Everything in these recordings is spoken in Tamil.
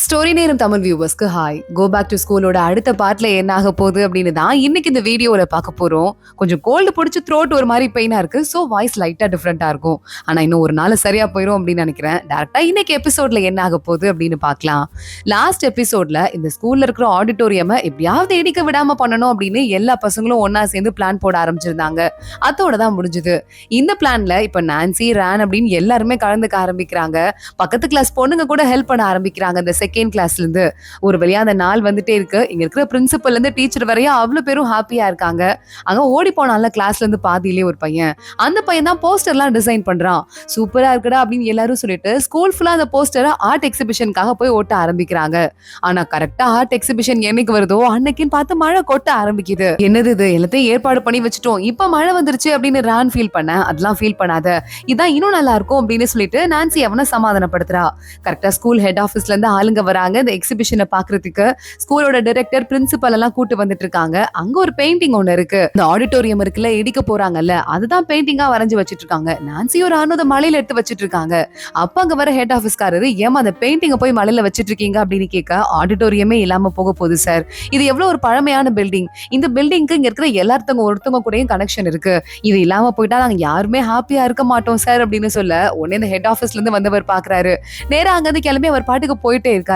ஸ்டோரி நேரம் தமிழ் வியூவர்ஸ்க்கு ஹாய். கோ பேக் டு ஸ்கூலோட அடுத்த பார்ட்ல என்ன ஆக போகுது அப்படின்னு தான் இன்னைக்கு இந்த வீடியோல பார்க்க போறோம். கொஞ்சம் கோல்டு பிடிச்சி த்ரோட் ஒரு மாதிரி பெயினா இருக்கு. ஸோ வாய்ஸ் லைட்டா டிஃப்ரெண்டா இருக்கும். ஆனா இன்னும் ஒரு நாள் சரியா போயிடும் அப்படின்னு நினைக்கிறேன். டேரக்டா இன்னைக்கு எபிசோட்ல என்ன ஆக போகுது அப்படின்னு பார்க்கலாம். லாஸ்ட் எபிசோட்ல இந்த ஸ்கூல்ல இருக்கிற ஆடிட்டோரியமை எப்படியாவது இடிக்க விடாம பண்ணணும் அப்படின்னு எல்லா பசங்களும் ஒன்னா சேர்ந்து பிளான் போட ஆரம்பிச்சிருந்தாங்க. அதோட தான் முடிஞ்சது. இந்த பிளான்ல இப்ப நான்சி, ரான் அப்படின்னு எல்லாருமே கலந்துக்க ஆரம்பிக்கிறாங்க. பக்கத்து கிளாஸ் பொண்ணுங்க கூட ஹெல்ப் பண்ண ஆரம்பிக்கிறாங்க. இந்த செகண்ட் கிளாஸ்ல இருந்து ஒரு வழியா அந்த நாள் வந்துட்டே இருக்கு. இங்க இருக்கிற பிரின்சிபல்ல இருந்து டீச்சர் வரையா அவ்வளவு பேரும் ஹாப்பியா இருக்காங்க. அங்க ஓடி போனால கிளாஸ்ல இருந்து பாதியிலே ஒரு பையன், அந்த பையன் தான் போஸ்டர் எல்லாம் டிசைன் பண்றான். சூப்பரா இருக்குடா அப்படின்னு எல்லாரும் சொல்லிட்டு ஸ்கூல் ஃபுல்லா அந்த போஸ்டரை ஆர்ட் எக்ஸிபிஷனுக்காக போய் ஓட்ட ஆரம்பிக்கிறாங்க. ஆனா கரெக்டா ஆர்ட் எக்ஸிபிஷன் என்னைக்கு வருதோ அன்னைக்குன்னு பார்த்து மழை கொட்ட ஆரம்பிக்குது. என்னது இது, எல்லாத்தையும் ஏற்பாடு பண்ணி வச்சுட்டோம், இப்ப மழை வந்துருச்சு அப்படின்னு ரான் ஃபீல் பண்ண, அதெல்லாம் ஃபீல் பண்ணாத, இதான் இன்னும் நல்லா இருக்கும் அப்படின்னு சொல்லிட்டு நான்சி அவனை சமாதானப்படுத்துறா. கரெக்டா ஸ்கூல் ஹெட் ஆபீஸ்ல இருந்து ஆளுங்க வராங்க இந்த எக்ஸிபிஷனை பாக்குறதுக்கு. ஸ்கூலோட டைரக்டர், பிரின்சிபல் எல்லாம் கூட்டு வந்துட்டு இருக்காங்க. அங்க ஒரு பெயிண்டிங் ஒண்ணு இருக்கு. இந்த ஆடிட்டோரியம் இருக்குல்ல, இடிக்க போறாங்கல்ல, அதுதான் பெயிண்டிங்கா வரைஞ்சு வச்சிட்டு இருக்காங்க. நான்சி ஒரு ஆனோத மலையில எடுத்து வச்சிட்டு இருக்காங்க. அப்ப அங்க வர ஹெட் ஆபீஸ்காரரு, ஏமா அந்த பெயிண்டிங்க போய் மலையில வச்சிட்டு இருக்கீங்க அப்படின்னு கேட்க, ஆடிட்டோரியமே இல்லாம போக போகுது சார், இது எவ்வளவு ஒரு பழமையான பில்டிங், இந்த பில்டிங்க்கு இங்க இருக்கிற எல்லாத்தவங்க ஒருத்தவங்க கூடயும் கனெக்ஷன் இருக்கு, இது இல்லாம போயிட்டா நாங்க யாருமே ஹாப்பியா இருக்க மாட்டோம் சார் அப்படின்னு சொல்ல, உடனே இந்த ஹெட் ஆபீஸ்ல இருந்து வந்தவர் பாக்குறாரு. நேரா அங்க இருந்து கிளம்பி அவர் பாட்டுக்கு போயிட்டே இருக்காரு.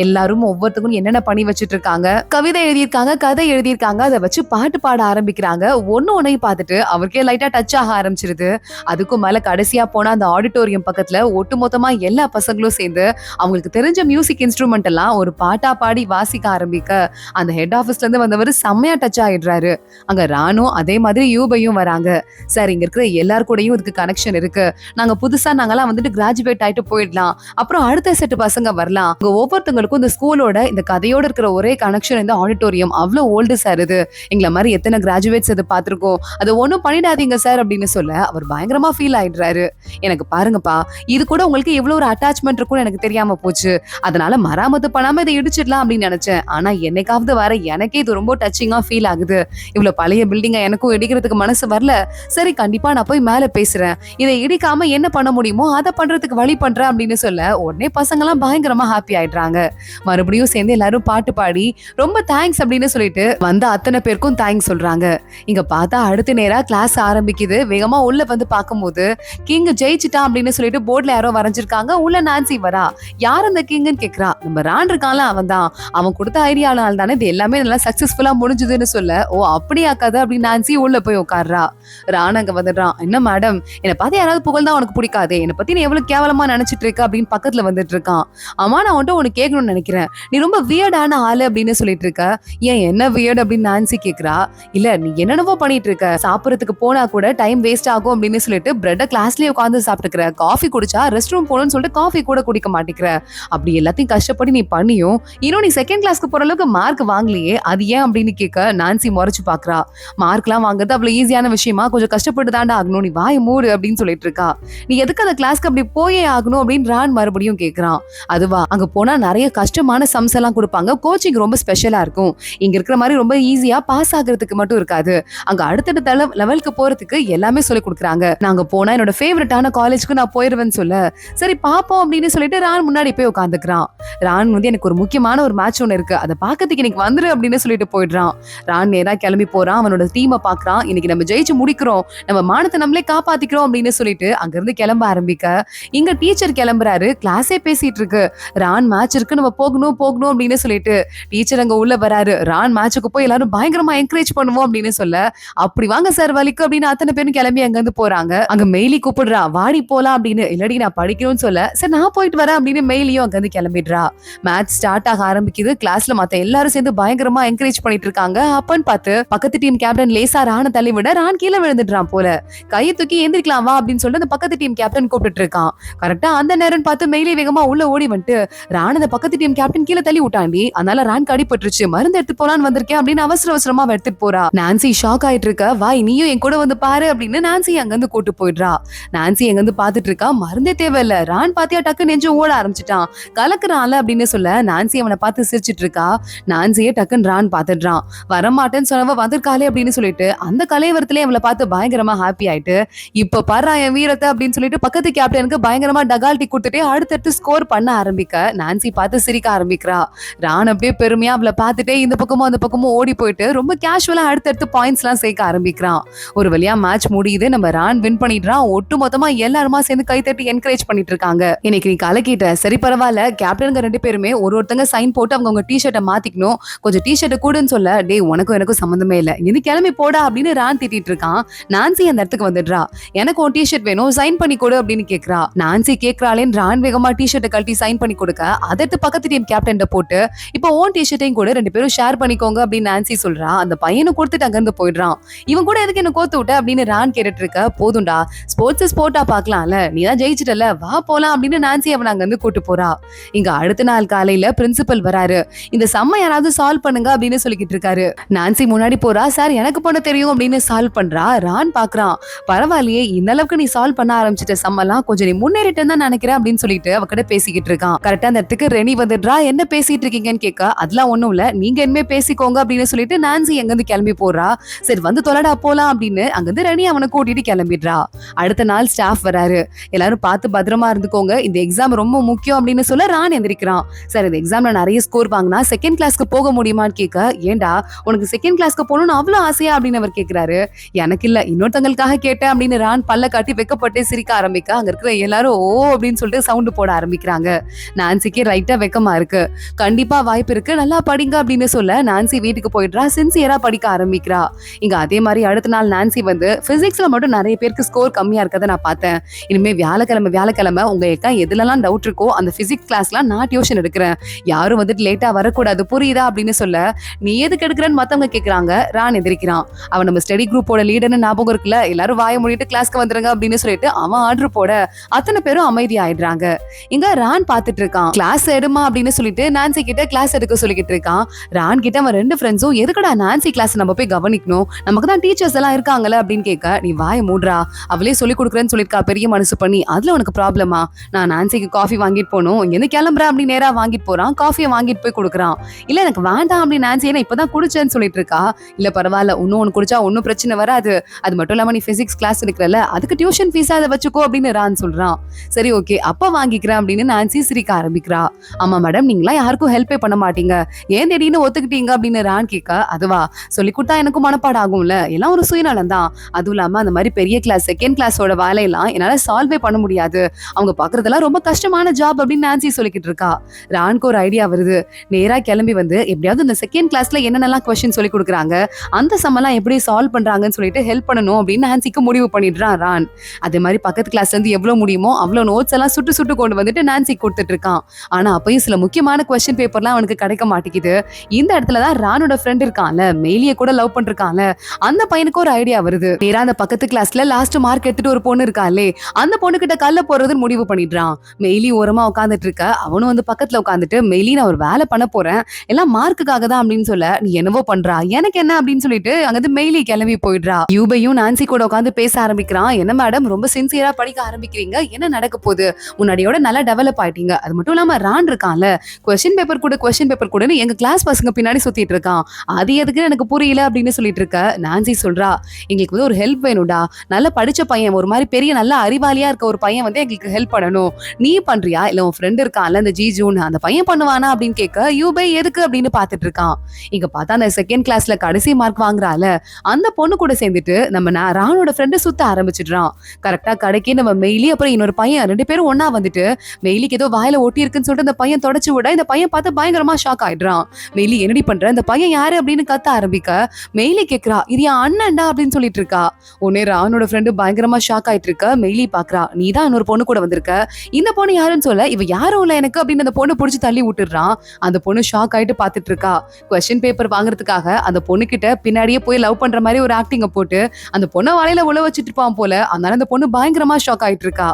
எல்லாரும் ஒவ்வொருத்தருக்கும் என்னென்ன பண்ணி வச்சிட்டு இருக்காங்க, கவிதை எழுதியிருக்காங்க, கதை எழுதியிருக்காங்க, அதை வச்சு பாட்டு பாட ஆரம்பிக்கிறாங்க. ஒன்னையும் பார்த்துட்டு அவருக்கே லைட்டா டச் ஆக ஆரம்பிச்சிருது. அதுக்கும் மேல கடைசியா போனா அந்த ஆடிட்டோரியம் பக்கத்துல ஒட்டுமொத்தமா எல்லா பசங்களும் சேர்ந்து அவங்களுக்கு தெரிஞ்ச மியூசிக் இன்ஸ்ட்ருமெண்ட் எல்லாம் ஒரு பாட்டா பாடி வாசிக்க ஆரம்பிக்க, அந்த ஹெட் ஆபீஸ்ல இருந்து வந்தவர் செம்மையா டச் ஆயிடுறாரு. அங்க ராணும் அதே மாதிரி யூபையும் வராங்க. சார், இங்க இருக்கிற எல்லார் கூடயும் இதுக்கு கனெக்ஷன் இருக்கு, நாங்க புதுசா நாங்கெல்லாம் வந்துட்டு கிராஜுவேட் ஆயிட்டு போயிடலாம், அப்புறம் அடுத்த செட்டு பசங்க வரலாம், ஒவ்வொருத்தங்களுக்கும் இந்த ஸ்கூலோட இந்த கதையோட இருக்கிற ஒரே கனெக்ஷன் இந்த ஆடிட்டோரியம் அவ்வளவு ஓல்டு சார், இது எங்களை மாதிரி எத்தனை கிராஜுவேட்ஸ் அதை பார்த்திருக்கோம், அதை ஒன்னும் பண்ணிடாதீங்க சார் அப்படின்னு சொல்ல அவர் பயங்கரமா ஃபீல் ஆயிடுறாரு. எனக்கு பாருங்கப்பா, இது கூட உங்களுக்கு எவ்வளவு ஒரு அட்டாச்மெண்ட் இருக்கும்னு எனக்கு தெரியாம போச்சு, அதனால மராமத்து பண்ணாம இதை இடிச்சிடலாம் அப்படின்னு நினைச்சேன், ஆனா என்னைக்காவது வர எனக்கே இது ரொம்ப டச்சிங்கா ஃபீல் ஆகுது, இவ்வளவு பழைய பில்டிங்க எனக்கும் இடிக்கிறதுக்கு மனசு வரல, சரி கண்டிப்பா நான் போய் மேல பேசுறேன், இதை இடிக்காம என்ன பண்ண முடியுமோ அதை பண்றதுக்கு வழி பண்றேன் அப்படின்னு சொல்ல, உடனே பசங்க எல்லாம் பயங்கரமா ஹாப்பி ஆயிடுறாங்க. மறுபடியும் சேர்ந்து எல்லாரும் பாட்டு பாடி ரொம்ப தேங்க்ஸ் அப்படின்னு சொல்லிட்டு வந்த அத்தனை பேருக்கும் தேங்க்ஸ் சொல்றாங்க. இங்க பார்த்தா அடுத்த நேரா கிளாஸ் ஆரம்பிக்குது. வேகமா உள்ள வந்து பார்க்கும்போது கிங் ஜெயிச்சிட்டான் அப்படின்னு சொல்லிட்டு போர்ட்ல யாரோ வரைஞ்சிருக்காங்க. உள்ள நான்சி வரா. யார் அந்த கிங்னு கேக்குறா. நம்ம ரான் இருக்கான்ல, அவன் தான், அவன் கொடுத்த ஐடியால தானே இது எல்லாமே நல்லா சக்சஸ்ஃபுல்லா முடிஞ்சதுன்னு சொல்ல, ஓ அப்படியா கதை அப்படின்னு நான்சி உள்ள போய் உட்கார்றா. ரான் அங்க வந்துடுறான். என்ன மேடம், என்னை பார்த்து யாராவது புகழ்தான் உனக்கு பிடிக்காதே, என்னை பத்தி நீ எவ்வளவு கேவலமா நினைச்சிட்டு இருக்க அப்படின்னு பக்கத்துல வந்துட்டு இருக்கான். அம்மா, நான் உன்ட்ட உனக்கு கேட்கணும்னு நினைக்கிறேன், நீ ரொம்ப வியர்டான ஆளு அப்படின்னு சொல்லிட்டு இருக்க, ஏன் என்ன வியர்ட் அப்படின்னு நான்சி கேக்குறா. இல்ல, நீ என்னென்னவோ பண்ணிட்டு இருக்க, சாப்பிடறதுக்கு போனா கூட டைம் வேஸ்ட் ஆகும் அப்படின்னு சொல்லிட்டு பிரெட் கிளாஸ்லயே உட்காந்து சாப்பிட்டுக்கிற, காஃபி குடிச்சா ரெஸ்ட் ரூம் போகணும்னு சொல்லிட்டு காஃபி கூட குடிக்க மாட்டேங்கிற, அப்படி எல்லாத்தையும் கஷ்டப்பட்டு நீ பண்ணியும் இன்னும் நீ செகண்ட் கிளாஸ்க்கு போற அளவுக்கு மார்க் வாங்கலையே, அது ஏன் அப்படின்னு கேட்க நான்சி முறைச்சு பாக்குறா. மார்க் எல்லாம் வாங்குறது அவ்வளவு ஈஸியான விஷயமா, கொஞ்சம் கஷ்டப்பட்டு தாண்டா ஆகணும், நீ வாய மூடு அப்படின்னு சொல்லிட்டு இருக்கா. நீ எதுக்கு அந்த கிளாஸ்க்கு அப்படி போயே ஆகணும் அப்படின்னு ரான் மறுபடியும் கேக்குறான். அதுவா, அங்க போனா நிறைய கஷ்டமான சம்ஸ் எல்லாம் கொடுப்பாங்க, கோச்சிங் ரொம்ப ஸ்பெஷலா இருக்கும், இங்க இருக்கிற மாதிரி ரொம்ப ஈஸியா பாஸ் ஆகிறதுக்கு மட்டும் இருக்காது, அங்க அடுத்தடுத்த லெவலுக்கு போறதுக்கு எல்லாமே சொல்லி கொடுக்குறாங்க, நாங்க போனா என்னோட ஃபேவரட்டான காலேஜ்க்கு நான் போயிருவேன்னு சொல்ல, சரி பாப்போம் அப்படின்னு சொல்லிட்டு ரான் முன்னாடி போய் உட்காந்துக்கிறான். ரான் வந்து எனக்கு ஒரு முக்கியமான ஒரு மேட்ச் ஒண்ணு இருக்கு, அதை பாக்கிறதுக்கு இன்னைக்கு வந்துரு அப்படின்னு சொல்லிட்டு போயிடுறான். ரான் நேரா கிளம்பி போறான். அவனோட டீமை பாக்குறான். இன்னைக்கு நம்ம ஜெயிச்சு முடிக்கிறோம், நம்ம மானத்தை நம்மளே காப்பாத்திக்கிறோம் அப்படின்னு சொல்லிட்டு அங்க இருந்து கிளம்ப ஆரம்பிக்க, இங்க டீச்சர் கிளம்புறாரு. கிளாஸே பேசிட்டு இருக்கு. ரான் மேட்ச் இருக்கு, நம்ம போகணும் போகணும் அப்படின்னு சொல்லிட்டு டீச்சர் அங்க உள்ள வராரு. ரான் மேட்சுக்கு போய் எல்லாரும் பயங்கரமா என்கரேஜ் பண்ணுவோம் அப்படின்னு சொல்ல, அப்படி வாங்க சார் வலிக்கு அப்படின்னு அத்தனை பேரும் கிளம்பி அங்க இருந்து போறாங்க. அங்க மெயிலி கூப்பிடுறா, வாடி போலாம் அப்படின்னு. இல்லடி நான் படிக்கணும்னு சொல்ல, சரி நான் போயிட்டு வரேன் அப்படின்னு மெயிலியும் அங்க இருந்து கிளம்பிடுறா. மேட்ச் ஸ்டார்ட் ஆக ஆரம்பிக்குது. கிளாஸ்ல மத்த எல்லாரும் சேர்ந்து பயங்கரமா என்கரேஜ் பண்ணிட்டு இருக்காங்க. அப்பன்னு பார்த்து பக்கத்து டீம் கேப்டன் லேசா ரான தள்ளி விட, ரான் கீழே விழுந்துடுறான் போல. கையை தூக்கி எந்திரிக்கலாம் வா அப்படின்னு சொல்லிட்டு அந்த பக்கத்து டீம் கேப்டன் கூப்பிட்டு இருக்கான். கரெக்டா அந்த நேரம் பார்த்து மெயிலி வேகமா உள்ள ஓடி வந்துட்டு, ரான் அந்த பக்கத்து டீம் கேப்டன் கீழே தள்ளி விட்டாண்டி, அதனால ரான் கடிபட்டுருச்சு, மருந்து எடுத்து போலான்னு வந்திருக்கேன் அப்படின்னு அவசர அவசரமா எடுத்துட்டு போறா. நான்சி ஷாக் ஆயிட்டு இருக்க, வாய் நீயும் என் கூட வந்து பாரு அப்படின்னு நான்சி அங்க இருந்து கூட்டு போயிடுறா. நான்சி எங்க இருந்து பாத்துட்டு இருக்கா. மருந்தே தேவையில்ல, ரான் பாத்தியா டக்கு நெஞ்சு ஓட ஆரம்பிச்சிட்டான், கலக்குறான்ல அப்படின்னு சொல்ல, நான்சி அவனை பார்த்து சிரிச்சிட்டு இருக்கா. நான்சியே டக்குன்னு ரான் பாத்துடுறான். வரமாட்டேன்னு சொன்னவ வந்திருக்காளே அப்படின்னு சொல்லிட்டு அந்த கலைவரத்திலே அவளை பார்த்து பயங்கரமா ஹாப்பி ஆயிட்டு, இப்ப பாரு என் வீரத்தை அப்படின்னு சொல்லிட்டு பக்கத்து கேப்டனுக்கு பயங்கரமா டகால்டி கொடுத்துட்டே அடுத்தடுத்து ஸ்கோர் பண்ண ஆரம்பிக்க நான்சி பார்த்து சிரிக்க ஆரம்பிக்கிறா. ரான் அப்படியே பெருமையா அவளை பார்த்துட்டே இந்த பக்கமும் அந்த பக்கமும் ஓடி போயிட்டு ரொம்ப கேஷுவலா அடுத்தடுத்து பாயிண்ட்ஸ் எல்லாம் சேர்க்க ஆரம்பிக்கிறான். ஒரு வழியா மேட்ச் முடியுது. நம்ம ரான் வின் பண்ணிடுறான். ஒட்டு மொத்தமா எல்லாருமா சேர்ந்து கைத்தட்டி என்கரேஜ் பண்ணிட்டு இருக்காங்க. இன்னைக்கு நீ கலக்கிட்ட, சரி பரவாயில்ல, கேப்டனுங்க 2 பேருமே ஒருத்தங்க சைன் போட்டு அவங்க டி-ஷர்ட்டை மாத்திக்கணும், கொஞ்சம் டி-ஷர்ட்டை கூடுன்னு சொல்ல, டே உனக்கும் எனக்கும் சம்பந்தமே இல்ல, இது கிளம்பி போடா அப்படின்னு ரான் திட்டிட்டு இருக்கான். நான்சி அந்த இடத்துக்கு வந்துடுறா. எனக்கு ஒரு டி-ஷர்ட் வேணும், சைன் பண்ணி கொடு அப்படின்னு கேக்குறா. நான்சி கேக்குறாளேன்னு ரான் வேகமா டி-ஷர்ட்டை கழட்டி சைன் பண்ணி கொடுக்க, அதற்கு பக்கத்து டீம் கேப்டன் போட்டு இப்போ ஓன் டி-ஷர்ட்டையும் கூட 2 பேரும் ஷேர் பண்ணிக்கோங்க அப்படின்னு நான்சி சொல்றா. அந்த பையனை கொடுத்துட்டு அங்க இருந்து போயிடுறான். இவன் கூட எதுக்கு என்ன கோத்து விட்ட அப்படின்னு ரான் கேட்டுட்டு இருக்க. போதும்டா, ஸ்போர்ட்டா பாக்கலாம்ல, நீ தான் ஜெயிச்சிட்டல, வா போலாம் அப்படின்னு நான்சி அவன் அங்க இருந்து கூட்டு போறா. இங்க அடுத்த நாள் காலையில பிரின்சிபல் வராரு. இந்த சம்ம யாராவது சால்வ் பண்ணுங்க அப்படின்னு சொல்லிக்கிட்டு இருக்காரு. நான்சி முன்னாடி போறா. சார் எனக்கு பண்ண தெரியும் அப்படின்னு சால்வ் பண்றா. ரான் பாக்குறான். பரவாயில்லையே, இந்த அளவுக்கு நீ சால்வ் பண்ண ஆரம்பிச்சிட்ட சம்மெல்லாம், கொஞ்சம் நீ முன்னேறிட்டு தான் நினைக்கிறேன் அப்படின்னு சொல்லிட்டு அவகிட்ட பேசிக்கிட்டு இருக்கான். கரெக்டா அந்த இடத்துக்கு ரெனி வந்துடுறா. என்ன பேசிட்டு இருக்கீங்கன்னு கேட்க, அதெல்லாம் ஒண்ணும் இல்ல, நீங்க என்ன பேசிக்கோங்க அப்படின்னு சொல்லிட்டு நான்சி எங்க இருந்து கிளம்பி போறா. சரி வந்து தொலைடா போலாம் அப்படின்னு அங்கிருந்து ரெனி அவனை கூட்டிட்டு கிளம்பிடுறா. அடுத்த நாள் ஸ்டாஃப் வராரு. எல்லாரும் பார்த்து பத்திரமா இருந்துக்கோங்க, இந்த எக்ஸாம் ரொம்ப முக்கியம் அப்படின்னு சொல்ல ரான் எந்திரிக்கிறான். சார் இந்த எக்ஸாம்ல நிறைய ஸ்கோர் வாங்கினா செகண்ட் கிளாஸ்க்கு போக முடியுமான்னு கேட்க, ஏண்டா உனக்கு செகண்ட் கிளாஸ்க்கு போகணும்னு அவ்வளவு ஆசையா அப்படின்னு அவர் கேட்கிறாரு. எனக்கு இல்ல, இன்னொருத்தங்களுக்காக கேட்டேன் அப்படின்னு ரான் பல்ல காட்டி வெக்கப்பட்டு சிரிக்க ஆரம்பிக்க, அங்க இருக்கிற எல்லாரும் ஓ அப்படின்னு சொல்லிட்டு சவுண்ட் போட ஆரம்பிக்கிறாங்க. நான்சிக்கு ரைட்டா வெக்கமா இருக்கு. கண்டிப்பா வாய்ப்பு இருக்கு, நல்லா படிங்க அப்படின்னு சொல்ல நான்சி வீட்டுக்கு போயிடுறா. சின்சியரா படிக்க ஆரம்பிக்கிறா. இங்க அதே மாதிரி அடுத்த நாள் நான்சி வந்து பிசிக்ஸ்ல மட்டும் நிறைய பேருக்கு ஸ்கோர் கம்மியா இருக்கதை நான் பார்த்தேன். இனிமே வியாழக்கிழமை உங்க எக்கா எதுலலாம் டவுட் இருக்கோ அந்த பிசிக்ஸ் கிளாஸ்லாம் நான் டியூஷன் எடுக்கிறேன், யாரும் வந்துட்டு லேட்டா வரக்கூடாது, புரியுதா அப்படின்னு சொல்ல, நீ எதுக்கு எடுக்கிறன்னு மத்தவங்க கேக்குறாங்க. ரான் எதிர்க்கிறான். அவன் நம்ம ஸ்டடி குரூப்போட லீடர்னு ஞாபகம் இருக்குல்ல, எல்லாரும் வாய மூடிட்டு கிளாஸ்க்கு வந்துருங்க அப்படின்னு சொல்லிட்டு அவன் ஆர்டர் போட அத்தனை பேரும் அமைதி ஆயிடுறாங்க. இங்க ரான் பாத்துட்டு இருக்கான். கிளாஸ் எடுமா அப்படின்னு சொல்லிட்டு நான்சி கிட்ட கிளாஸ் எடுக்க சொல்லிக்கிட்டு இருக்கான். ரான் கிட்ட அவன் 2 ஃப்ரெண்ட்ஸும் எதுக்கடா நான்சி கிளாஸ் நம்ம போய் கவனிக்கணும், நமக்கு தான் டீச்சர்ஸ் எல்லாம் இருக்காங்கல்ல அப்படின்னு கேட்க, நீ வாய மூடுறா, அவளே சொல்லி கொடுக்குறேன்னு சொல்லிருக்கா பெரிய மனசு பண்ணி, அதுல உனக்கு ப்ராப்ளமா, நான் நான்சிக்கு காஃபி வாங்கிட்டு போகணும், எந்த கிளம்புற அப்படி நேரா வாங்கிட்டு போறான். காஃபியை வாங்கிட்டு போய் கொடுக்குறான். இல்ல எனக்கு வேண்டாம் அப்படி நான்சி என்ன இப்பதான் குடிச்சேன்னு சொல்லிட்டு இருக்கா. இல்ல பரவாயில்ல, ஒன்னு குடிச்சா ஒன்னும் பிரச்சனை வராது, அது மட்டும் இல்லாம நீ பிசிக்ஸ் கிளாஸ் எடுக்கிறல, அதுக்கு டியூஷன் ஃபீஸா அதை வச்சுக்கோ அப்படின்னு ரான் சொல்றான். சரி ஓகே அப்ப வாங்கிக்கிறேன் அப்படின்னு நான்சி சிரிக்க ஆரம்பிக்கிறா. ஆமா மேடம், நீங்களா யாருக்கும் ஹெல்ப்பே பண்ண மாட்டீங்க, ஏன் திடீர்னு ஒத்துக்கிட்டீங்க அப்படின்னு ரான் கேட்க, அதுவா சொல்லி கொடுத்தா எனக்கும் மனப்பாடம் ஆகும்ல, எல்லாம் ஒரு சுயநலம் தான், அதுவும் இல்லாம அந்த மாதிரி பெரிய கிளாஸ் செகண்ட் கிளாஸோட வேலையெல்லாம் என்னால சால்வே பண்ண முடியாது, அவங்க பாக்குறதெல்லாம் ரொம்ப கஷ்டமான ஜாப் அப்படின்னு நான்சி சொல்லிக்கிட்டு இருக்கா. ரானுக்கு ஒரு ஐடியா வருது. நேரா கிளம்பி வந்து எப்படியாவது இந்த செகண்ட் கிளாஸ்ல என்னென்னலாம் கொஸ்டின் சொல்லி கொடுக்குறாங்க, அந்த சம்மெல்லாம் எப்படி சால்வ் பண்றாங்கன்னு சொல்லிட்டு ஹெல்ப் பண்ணணும் அப்படின்னு நான்சிக்கு முடிவு பண்ணிடுறான் ரான். அதே மாதிரி பக்கத்து கிளாஸ்ல இருந்து எவ்வளவு முடியுமோ அவ்வளவு நோட்ஸ் எல்லாம் சுட்டு கொண்டு வந்துட்டு நான்சி கொடுத்துட்டு இருக்கான். ஆனா அப்பயும் சில முக்கியமான கொஸ்டின் பேப்பர்லாம் அவனுக்கு கிடைக்க மாட்டேங்குது. இந்த இடத்துலதான் ரானோட ஃப்ரெண்ட் இருக்கான்ல, மெயிலிய கூட லவ் பண்ணிருக்கான்ல, அந்த பையனுக்கு ஒரு ஐடியா வருது. நேரா அந்த பக்கத்து கிளாஸ்ல லாஸ்ட் மார்க் எடுத்துட்டு ஒரு பொண்ணு இருக்காளே, அந்த பொண்ணு கிட்ட கல்ல போறதுன்னு முடிவு பண்ணிடுறான். மெயிலி ஓரமா உட்காந்துட்டு இருக்க, அவனும் வந்து பக்கத்துல உட்காந்துட்டு, மெயிலி நான் ஒரு வேலை பண்ண போறேன், எல்லாம் மார்க்குக்காக தான் அப்படின்னு சொல்ல, நீ என்னவோ பண்றா எனக்கு என்ன அப்படின்னு சொல்லிட்டு அங்கிருந்து மெயிலி கிளம்பி போயிடுறா. யூபையும் நான்சி கூட உட்காந்து பேச ஆரம்பிக்கிறான். என்ன மேடம் ரொம்ப சின்சியரா படிக்க ஆரம்பிக்கிறீங்க, என்ன நடக்க போகுது, முன்னாடியோட நல்லா டெவலப் ஆயிட்டீங்க, அது மட்டும் இல்லாம ரான் இருக்கான்ல, கொஸ்டின் பேப்பர் கூடன்னு எங்க கிளாஸ் பசங்க பின்னாடி சுத்திட்டு இருக்கான், அது எதுக்கு எனக்கு புரியல அப்படின்னு சொல்லிட்டு இருக்க. நான்சி சொல்றா, எங்களுக்கு வந்து ஒரு ஹெல்ப் வேணும்டா, நல்லா படிச்ச பையன், ஒரு மாதிரி பெரிய நல்ல அறிவாளியா இருக்க ஒரு பையன் வந்து எங்களுக்கு ஹெல்ப் பண்ணணும், நீ பண்றியா இல்ல உன் ஃப்ரெண்ட் இருக்கான்ல இந்த ஜூன் அந்த பையன் பண்ணுவானா அப்படின்னு கேட்க, யூபை எதுக்கு அப்படின்னு பாத்துட்டு இருக்கான். இங்க பார்த்தா அந்த செகண்ட் கிளாஸ்ல கடைசி மார்க் வாங்குறால அந்த பொண்ணு கூட சேர்ந்துட்டு நம்ம ரானோட ஃப்ரெண்டு சுத்த ஆரம்பிச்சிடுறான். கரெக்டா கடைக்கு நம்ம மெயிலி அப்புறம் இன்னொரு பையன் 2 பேரும் ஒன்னா வந்துட்டு, மெயிலிக்கு ஏதோ வாயில ஒட்டி இருக்குன்னு சொல்லிட்டு அந்த பையன் தொடச்சு விட, இந்த பையன் பார்த்து பயங்கரமா ஷாக் ஆயிடுறான். மெயிலி என்னடி பண்ற, இந்த பையன் யாரு அப்படின்னு கத்த ஆரம்பிக்க, மெயிலி கேக்குறா, இது என் அண்ணன்டா அப்படின்னு சொல்லிட்டு இருக்கா. உடனே ரானோட ஃப்ரெண்டு பயங்கரமா ஷாக் ஆயிட்டு இருக்க. மெயிலி பாக்குறா, நீ தான் இன்னொரு பொண்ணு கூட வந்திருக்க, இந்த பொண்ணு யாருன்னு சொல்ல, இவ யாரும் இல்ல எனக்கு அப்படின்னு அந்த பொண்ணு புடிச்சு தள்ளி விட்டுறான். அந்த பொண்ணு ஷாக் ஆயிட்டு பாத்துட்டு இருக்கா. கொஸ்டின் பேப்பர் வாங்குறதுக்காக அந்த பொண்ணு கிட்ட பின்னாடியே போய் லவ் பண்ற மாதிரி ஒரு ஆக்டிங்க போட்டு அந்த பொண்ணை வலையில உழ வச்சுட்டு இருப்பான் போல. அதனால அந்த பொண்ணு பயங்கரமா ஷாக் ஆயிட்டு இருக்கா.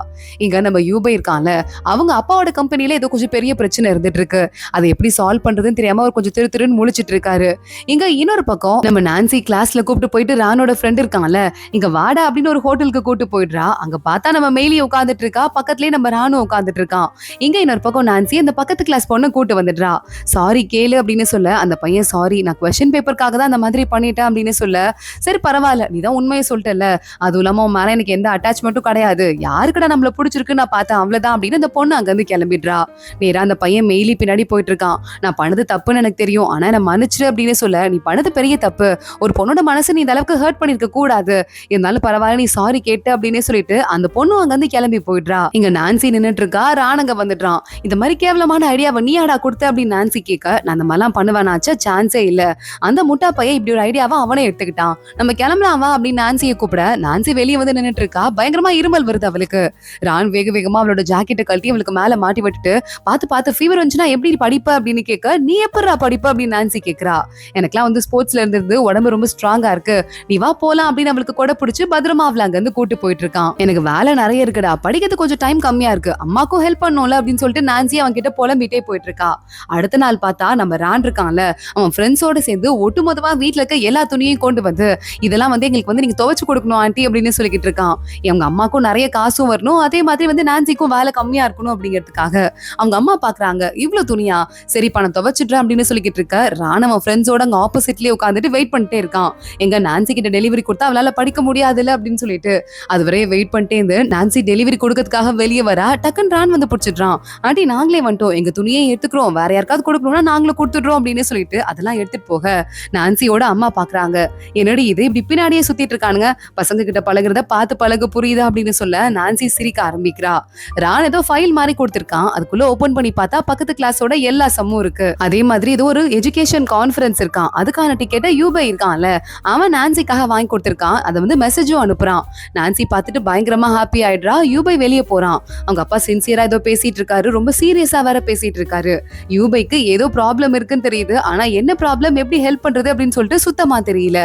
இங்க நம்ம யூபை இருக்கான்ல, அவங்க அப்பாவோட கம்பெனில ஏதோ கொஞ்சம் பெரிய பிரச்சனை இருந்துட்டு இருக்கு, அதை எப்படி சால்வ் பண்றதுன்னு தெரியாம அவர் கொஞ்சம் திருன்னு முழிச்சிட்டு இருக்காரு. இங்க இன்னொரு பக்கம் நம்ம நான்சி கிளாஸ்ல கூப்பிட்டு போயிட்டு ரானோட ஃப்ரெண்ட் இருக்கான்ல, இங்க வாடா அப்படின்னு ஒரு ஹோட்டலுக்கு கூட்டு போயிடுறா. அங்க பார்த்தா நம்ம மெயிலி உட்காந்துட்டு இருக்கா, பக்கத்துலயே நம்ம ரானு உட்காந்துட்டு இருக்கான். இங்க இன்னொரு பக்கம் நான்சி அந்த பக்கத்து கிளாஸ் பொண்ணு கூட்டு வந்துடுறா. சாரி கேளு அப்படின்னு சொல்ல, அந்த பையன் சாரி நான் கொஸ்டின் பேப்பருக்காக தான் அந்த மாதிரி பண்ணிட்டேன் அப்படின்னு சொல்ல, சரி பரவாயில்ல நீதான் உண்மையை சொல்லிட்டல, அதுவும் இல்லாம மேல எனக்கு எந்த அட்டாச்மெண்ட்டும் கிடையாது, யாருக்கடா நம்மள பிடிச்சிருக்கு நான் பார்த்தேன் அவ்வளவுதான் அப்படின்னு அந்த பொண்ணு அங்க இருந்து கிளம்பிடுறா. நேரா அந்த பையன் மெயிலி பின்னாடி போயிட்டு இருக்கான். நான் பண்ணது தப்புன்னு எனக்கு தெரியும், ஆனா என்ன மன்னிச்சிரு அப்படின்னு சொல்ல, நீ பண்ணது பெரிய தப்பு, ஒரு பொண்ணோட மனசு நீ இந்த அளவுக்கு ஹர்ட் பண்ணிருக்க கூடாது, இருந்தாலும் பரவாயில்ல நீ சாரி கேட்ட அப்படின்னு சொல்லிட்டு அந்த பொண்ணு அங்க இருந்து கிளம்பி போயிடுறா. இங்க நான்சி நின்னுட்டு இருக்கா, ராணங்க வந்துடுறான். இந்த மாதிரி கேவலமான ஐடியாவை நீயாடா கொடுத்த அப்படின்னு நான்சி கேட்க, நான் அந்த மாதிரிலாம் பண்ணுவேனாச்சா சான்ஸே இல்ல, அந்த முட்டா பையன் இப்படி ஒரு ஐடியாவை அவனே எடுத்துக்கிட்டான், நம்ம கிளம்பலாம் வா அப்படின்னு நான்சியை கூப்பிட, நான்சி வெளியே வந்து நின்னுட்டு இருக்கா. பயங்கரமா இருமல் வருது அவளுக்கு. ரான் வேக வேகமா அவளோட ஜாக்கெட்டை கழட்டி அவளுக்கு மேல மாட்டி விட்டுட்டு, பார்த்து பார்த்து ஃபீவர் வந்துச்சுன்னா எப்படி படிப்ப அப்படின்னு கேட்க, நீ எப்படா படிப்ப அப்படின்னு நான்சி கேட்கிறா. எனக்குலாம் வந்து ஸ்போர்ட்ஸ்ல இருந்து உடம்பு ரொம்ப ஸ்ட்ராங்கா இருக்கு, நீ வா போலாம் அப்படின்னு அவளுக்கு கொடை பிடிச்சு பத்திரமா அவளை அங்க இருந்து கூட்டு போயிட்டு இருக்கான். எனக்கு வேலை நிறைய இருக்குடா, படிக்கிறது கொஞ்சம் டைம் கம்மியா இருக்கு, அம்மாக்கும் ஹெல்ப் பண்ணும்ல அப்படின்னு சொல்லிட்டு நான்சி அவன் கிட்ட புலம்பிட்டே போயிட்டு இருக்கா. அடுத்த நாள் பார்த்தா நம்ம ரான் இருக்கான்ல, அவன் ஃப்ரெண்ட்ஸோட சேர்ந்து ஒட்டுமொத்தமா வீட்டுல இருக்க எல்லா துணியையும் கொண்டு வந்து, இதெல்லாம் வந்து எங்களுக்கு வந்து நீங்க துவைச்சு கொடுக்கணும் ஆண்டி அப்படின்னு சொல்லிக்கிட்டு இருக்கான். அவங்க அம்மாக்கும் நிறைய காசும் வரணும், அதே மாதிரி வந்து நான்சிக்கும் வேலை கம்மியா இருக்கணும் அப்படிங்கிறதுக்காக அவங்க அம்மா பாக்குறாங்க. இவ்வளவு துணியா, சரி பணம் துவைச்சிடுறேன் அப்படின்னு சொல்லிக்கிட்டு இருக்க ராணவன் ஃப்ரெண்ட்ஸோட அங்க ஆப்போசிட்லயே உட்காந்துட்டு வெயிட் பண்ணிட்டே இருக்கான். எங்க நான்சி கிட்ட டெலிவரி கொடுத்தா அவளால படிக்க முடியாதுல்ல அப்படின்னு சொல்லிட்டு அது வரைய வெயிட் பண்ணிட்டே இருந்து நான்சி டெலிவரி கொடுக்கறதுக்காக வெளியே வர, டக்குன்னு ரான் வந்து பிடிச்சிடுறான். ஆண்டி நாங்களே வந்துட்டோம், எங்க துணியை எடுத்துக்கிறோம், வேற யாருக்காவது கொடுக்கணும்னா நாங்களும் கொடுத்துடுறோம் அப்படின்னு சொல்லிட்டு அதெல்லாம் எடுத்துட்டு போக நான்சியோட அம்மா பாக்குறாங்க. என்னடி இது இப்படி பின்னாடியே சுத்திட்டு இருக்கானுங்க, பசங்க கிட்ட பழகுறத பார்த்து பழக புரியுதா அப்படின்னு சொல்ல நான்சி சிரிக்க ஆரம்பிக்கிறா. ரான் ஏதோ ஃபைல் மாதிரி கொடுத்திருக்கான், அதுக்குள்ள ஓபன் பண்ணி பார்த்தா பக்கத்து கிளாஸோட எல்லா சம்மும் இருக்கு. அதே மாதிரி ஏதோ ஒரு எஜுகேஷன் கான்ஃபரன்ஸ் இருக்கான், அதுக்கான டிக்கெட்டை யூபை இருக்கான்ல அவன் நான்சிக்காக வாங்கி கொடுத்திருக்கான். அதை வந்து மெசேஜும் அனுப்புறான். நான்சி பார்த்துட்டு பயங்கரமா ஹாப்பி ஆயிடுறா. யூபை வெளியே போறான். அவங்க அப்பா சின்சியரா ஏதோ பேசிட்டு இருக்காரு, ரொம்ப சீரியஸா வேற பேசிட்டு இருக்காரு. யூபைக்கு ஏதோ ப்ராப்ளம் இருக்குன்னு தெரியுது, ஆனா என்ன ப்ராப்ளம் எப்படி ஹெல்ப் பண்றது அப்படின்னு சொல்லிட்டு சுத்தமா தெரியல.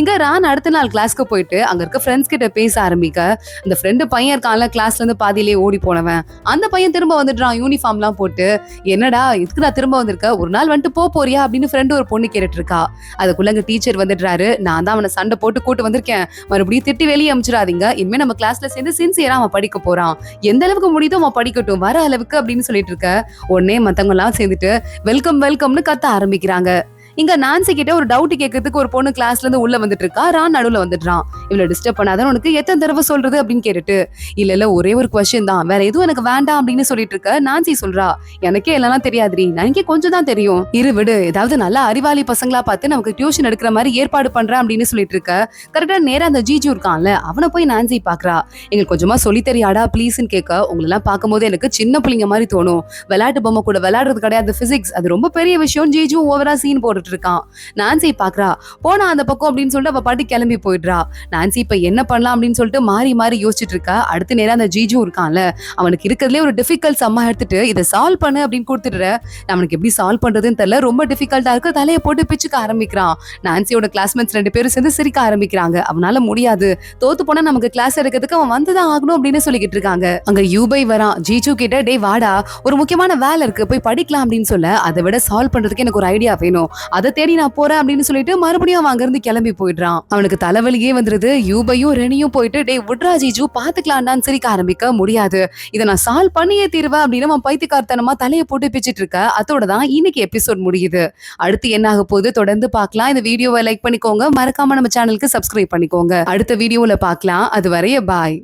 இங்க ரான் அடுத்த நாள் கிளாஸ்க்கு போயிட்டு அங்க இருக்க ஃப்ரெண்ட்ஸ் கிட்ட பேச ஆரம்பிக்க, அந்த ஃப்ரெண்டு பையன் இருக்கான்ல கிளாஸ்ல இருந்து பாதியிலே ஓடி போனவன், அந்த பையன் திரும்ப வந்துடுறான் யூனிஃபார்ம் எல்லாம் போட்டு. என்னடா இதுக்கு நான் திரும்ப வந்திருக்க, ஒரு நாள் வந்துட்டு போறியா அப்படின்னு ஃப்ரெண்டு ஒரு பொண்ணு கேட்டுட்டு இருக்கா. அதுக்குள்ள அங்க டீச்சர் வந்துடுறாரு. நான் தான் அவனை சண்டை போட்டு கூட்டு வந்திருக்கேன், மறுபடியும் திட்டி வெளியே அமிச்சிடாதீங்க, இனிமே நம்ம கிளாஸ்ல சேர்ந்து சின்சியரா அவன் படிக்க போறான், எந்த அளவுக்கு முடியுதோ அவன் படிக்கட்டும் வர அளவுக்கு அப்படின்னு சொல்லிட்டு இருக்க. உடனே மத்தவங்க எல்லாம் சேர்ந்துட்டு வெல்கம் வெல்கம்னு கத்த ஆரம்பிக்கிறாங்க. இங்க நான்சி கிட்ட ஒரு டவுட் கேட்கறதுக்கு ஒரு பொண்ணு கிளாஸ்ல இருந்து உள்ள வந்துட்டு இருக்கா. ரான் நடுவுல வந்துடுறான். இவளை டிஸ்டர்ப் பண்ணாதான் உனக்கு எத்தனை தடவை சொல்றது அப்படின்னு கேட்டுட்டு, இல்ல ஒரே ஒரு கொஸ்டின் தான், வேற எதுவும் எனக்கு வேண்டாம் அப்படின்னு சொல்லிட்டு இருக்க. நான்சி சொல்றா, எனக்கே எல்லாம் தெரியாதுரி, எனக்கே கொஞ்சம் தான் தெரியும், இரு விடு, ஏதாவது நல்ல அறிவாளி பசங்களா பார்த்து நமக்கு டியூஷன் எடுக்கிற மாதிரி ஏற்பாடு பண்றேன் அப்படின்னு சொல்லிட்டு இருக்க. கரெக்டா நேரா அந்த ஜிஜு இருக்கான்ல அவனை போய் நான்சி பாக்குறா. எங்களுக்கு கொஞ்சமா சொல்லி தெரியாடா ப்ளீஸ்ன்னு கேட்க, உங்களை எல்லாம் பார்க்கும்போது எனக்கு சின்ன பிள்ளைங்க மாதிரி தோணும், விளையாட்டு பொம்மை கூட விளையாடுறது கிடையாது, பிசிக்ஸ் அது ரொம்ப பெரிய விஷயம், ஜிஜு ஓவரா சீன் போட்டு இருக்கான். நான்சி பாக்குறா. போனா அந்த பக்கம் அப்படின்னு சொல்லிட்டு அவ பாட்டி கிளம்பி போயிடுறா. நான்சி இப்ப என்ன பண்ணலாம் அப்படின்னு சொல்லிட்டு மாறி மாறி யோசிச்சுட்டு இருக்கா. அடுத்த நேரம் அந்த ஜிஜு இருக்கான்ல அவனுக்கு இருக்கிறதுலே ஒரு டிஃபிகல்ட் சம்மா எடுத்துட்டு இதை சால்வ் பண்ணு அப்படின்னு கொடுத்துடுற. அவனுக்கு எப்படி சால்வ் பண்றதுன்னு தெரியல, ரொம்ப டிஃபிகல்ட்டா இருக்கு, தலையை போட்டு பிச்சுக்க ஆரம்பிக்கிறான். நான்சியோட கிளாஸ்மேட்ஸ் 2 பேரும் சேர்ந்து சிரிக்க ஆரம்பிக்கிறாங்க. அவனால முடியாது, தோத்து போனா நமக்கு கிளாஸ் எடுக்கிறதுக்கு அவன் வந்துதான் ஆகணும் அப்படின்னு சொல்லிக்கிட்டு இருக்காங்க. அங்க யூபை வரான். ஜிஜு கிட்ட டே வாடா, ஒரு முக்கியமான வேலை இருக்கு போய் படிக்கலாம் அப்படின்னு சொல்ல, அதை விட சால்வ் பண்றதுக்கு எனக்கு ஒரு ஐடியா வேணும், அதை தேடி நான் போறேன் அப்படின்னு சொல்லிட்டு மறுபடியும் அவன் அங்கிருந்து கிளம்பி போயிடுறான். அவனுக்கு தலைவலியே வந்துருது. யூபையும் ரெனியும் போயிட்டு டே விட்ரா ஜிஜு பாத்துக்கலாம்டான்னு சிரிக்க ஆரம்பிக்க, முடியாது இதை நான் சால்வ் பண்ணியே தீர்வேன் அப்படின்னு அவன் பைத்தியக்காரத்தனமா தலையை போட்டு பிச்சிட்டு இருக்க. அதோட தான் இன்னைக்கு எபிசோட் முடியுது. அடுத்து என்ன ஆக போகுது தொடர்ந்து பார்க்கலாம். இந்த வீடியோவை லைக் பண்ணிக்கோங்க, மறக்காம நம்ம சேனலுக்கு சப்ஸ்கிரைப் பண்ணிக்கோங்க. அடுத்த வீடியோல பார்க்கலாம். அது வரைய பாய்.